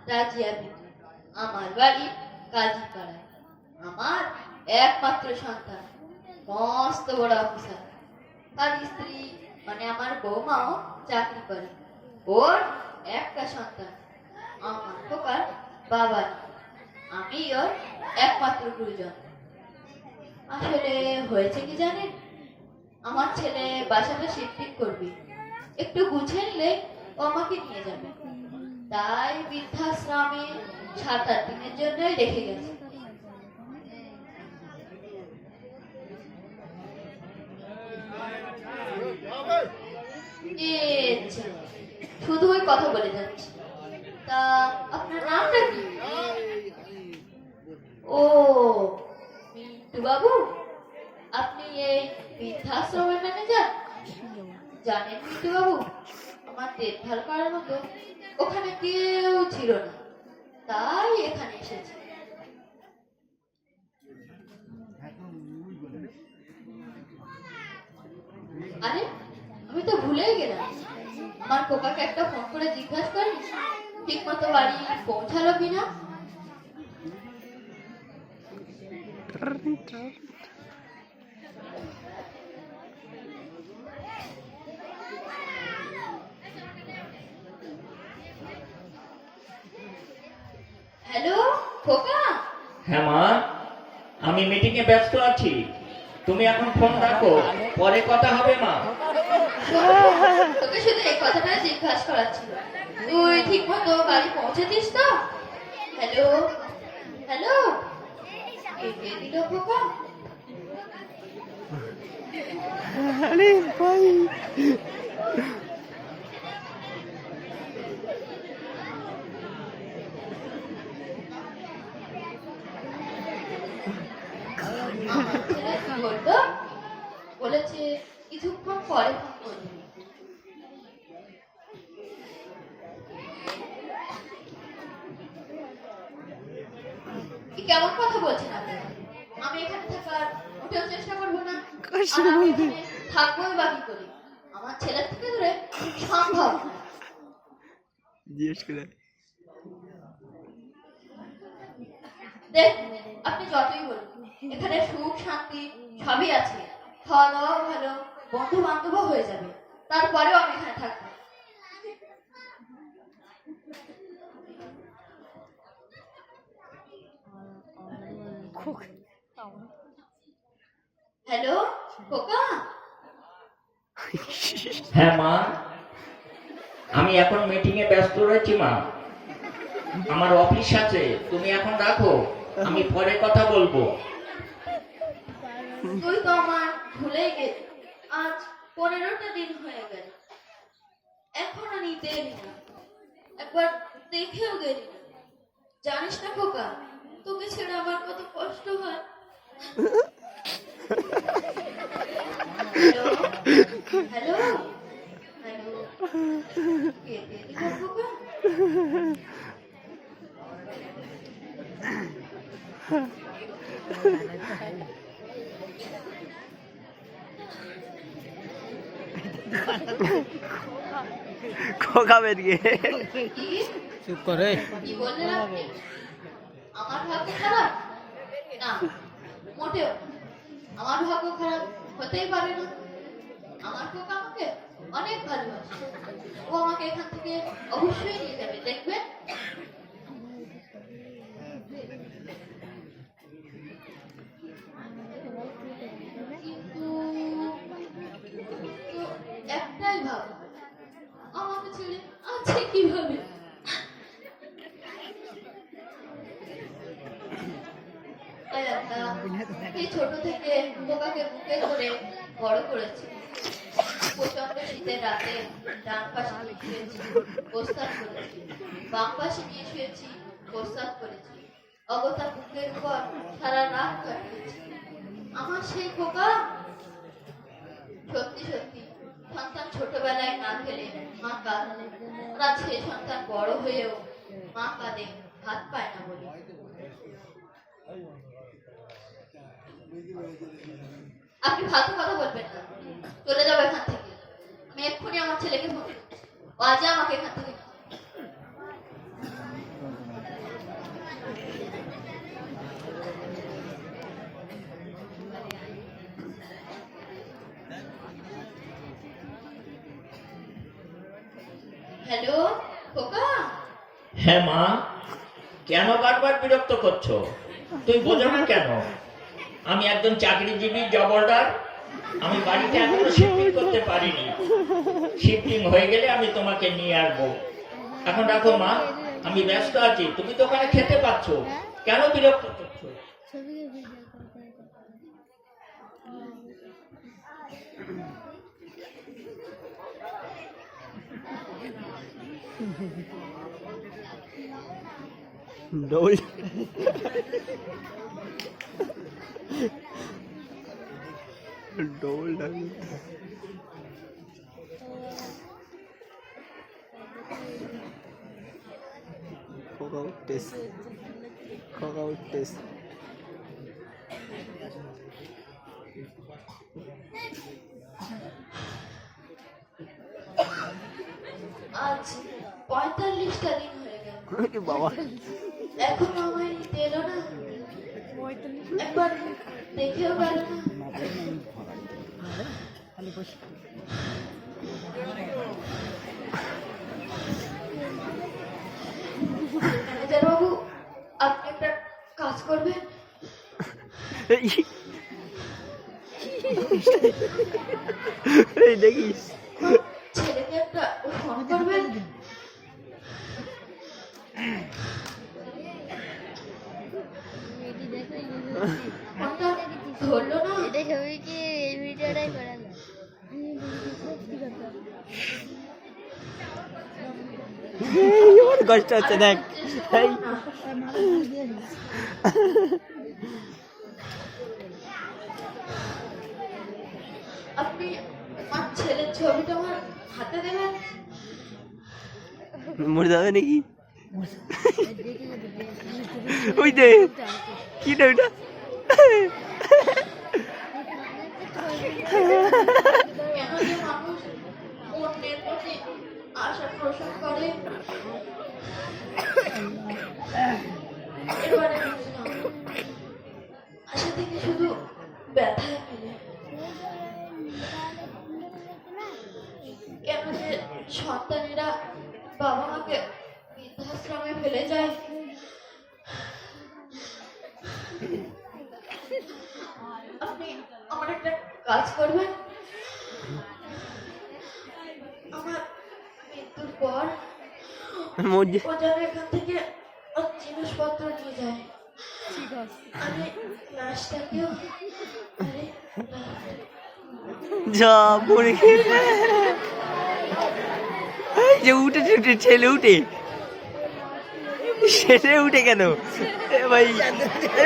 রাজিয়া বিবি, আমার বাড়ি কাজীপাড়ায়। আমার একমাত্র সন্তান, মস্ত বড় অফিসার। তার স্ত্রী মানে আমার বৌমাও চাকরি করে। ওর একটা সন্তান, আমার খোকার বাবা নেই। আমি ওর একমাত্র গুরুজন। আসলে হয়েছে কি জানেন, আমার ছেলে বাসাটা শিফটিং করবে, একটু গুছিয়ে নিলে ও আমাকে নিয়ে যাবে। তাই বৃদ্ধাশ্রমে 7-8 দিনের জন্যই রেখে গেছে। আচ্ছা, শুধু ওই কথা বলে যাচ্ছি। তা আপনার নামটা কি? ও, মিন্টু বাবু, আপনি এই বৃদ্ধাশ্রমের ম্যানেজার? জানেন মিন্টু বাবু, আমার দেখভাল করার মতো ওখানে কেউ ছিল না, তাই এখানে এসেছি। আরে, আমি তো ভুলেই গেলাম, আমার কোকাকে একটা ফোন করে জিজ্ঞাসা করি ঠিক মতো বাড়ি পৌঁছালো কিনা। হ্যালো খোকা। হ্যাঁ মা, আমি মিটিং এ ব্যস্ত আছি, তুমি এখন ফোন রাখো, পরে কথা হবে মা। তোকে শুধু এই কথাটা জিজ্ঞাসা করার ছিল, তুই ঠিক মতো বাড়ি পৌঁছেছিস তো? হ্যালো হ্যালো, কে দিল খোকা? আরে ভাই, আমার ছেলে কি বলতো? বলেছে কিছুক্ষণ পরে ফোন করবে। কি কেমন কথা বলছেন আপনি? আমি এখানে থাকার মোটেও চেষ্টা করবো না। আর আমি এখানে থাকবোই বা কি করে? আমার ছেলের থেকে দূরে সম্ভব না। জিজ্ঞেস করে দেখ, আপনি যতই বলুন, এখানে সুখ শান্তি সবই আছে, খাওয়া দাওয়াও ভালো, বন্ধু বান্ধবও হয়ে যাবে, তারপরেও আমি এখানে থাকবো। হ্যালো খোকা। হ্যাঁ মা, আমি এখন মিটিং এ ব্যস্ত রয়েছি মা, আমার অফিস আছে, তুমি এখন রাখো, আমি পরে কথা বলবো। তুই তো আমার ভুলেই গেলি, আজ 15টা দিন হয়ে গেল, এখনো নিতে এলি না, একবার দেখেও গেলি না। জানিস না খোকা, তোকে ছেড়ে আমার কত কষ্ট হয়। হ্যালো হ্যালো হ্যালো, কে দিল খোকা? খোকা বেরিয়ে কি চুপ করে। কি বললেন আপনি? আমার ভাগ্য খারাপ? না, মোটেও না। আমার ভাগ্য খারাপ হতেই পারে না। আমার খোকা আমাকে অনেক ভালোবাসে, ও আমাকে এখান থেকে অবশ্যই নিয়ে যাবে, দেখবেন। কিন্তু তো একটাই ভাব, আমাকে ছেড়ে আছে কিভাবে? এই ছোট থেকে খোকাকে বুকে ধরে বড় করেছি। প্রচন্ড শীতের রাতে ডান পাশে নিয়ে শুয়েছি, প্রস্তাব করেছি, বাম পাশে নিয়ে শুয়েছি, প্রস্তাব করেছি, অগত্যা বুকের উপর সারা রাত কাটিয়েছি। আমার সেই খোকা, সত্যি সত্যি সন্তান ছোটবেলায় না খেলে মা কাঁদে, ওরা ছেলে সন্তান বড় হয়েও মা কাঁদে ভাত পায় না বলে। আপনি ফালতু কথা বলবেন না, চলে যাবো এখান থেকে। আমি এক্ষুনি আমার ছেলেকে ফোন করছি, ও আজই আমাকে এখান থেকে হ্যালো খোকা, হ্যাঁ মা, কেন বারবার বিরক্ত করছো? তুই বোঝো না কেন? আমি একজন চাকরিজীবী জবরদার। আমি বাড়িতে এখনো শিফটিং করতে পারিনি। শিফটিং হয়ে গেলে আমি তোমাকে নিয়ে আসবো। এখন রাখো মা, আমি ব্যস্ত আছি। তুমি তো ওখানে খেতে পাচ্ছ, কেন বিরক্ত করছো? ডবল ডবল ডাবল খোকা টেস্ট খোকা টেস্ট আজ 45টা দিন হয়ে গেল, বাবা এখনো আমায় নিতে এলো না। একবার দেখেও গেল না। ম্যানেজার বাবু, আপনি একটা কাজ করবেন? এই দেখিস ছেলেকে একটা ফোন করবেন? ফোনটা ধরলো না। এটা ছবি কি এই ভিডিওটাই করা যায়? ওর কষ্ট হচ্ছে দেখ এই আপনি আমার ছেলের ছবিটা আমার হাতে দেবেন? মরে যাবে নাকি ওই দে কিটা ওইটা কেন যে মানুষ অন্যের প্রতি আশা পোষণ করে, এবারে বুঝলাম। আশা থেকে শুধু ব্যথায় মেলে। কেন যে সন্তানেরা বাবা মাকে বৃদ্ধাশ্রমে ফেলে যায়। আপনি আমার একটা কাজ করবেন? আমার মৃত্যুর পর মরে ও যেন এখান থেকে ওর জিনিসপত্র নিয়ে যায়। আমি লাশটাকেও যা পড়ে এই যে উঠেছে উঠে ছেলে উঠে ছেলে উঠে কেন এ ভাই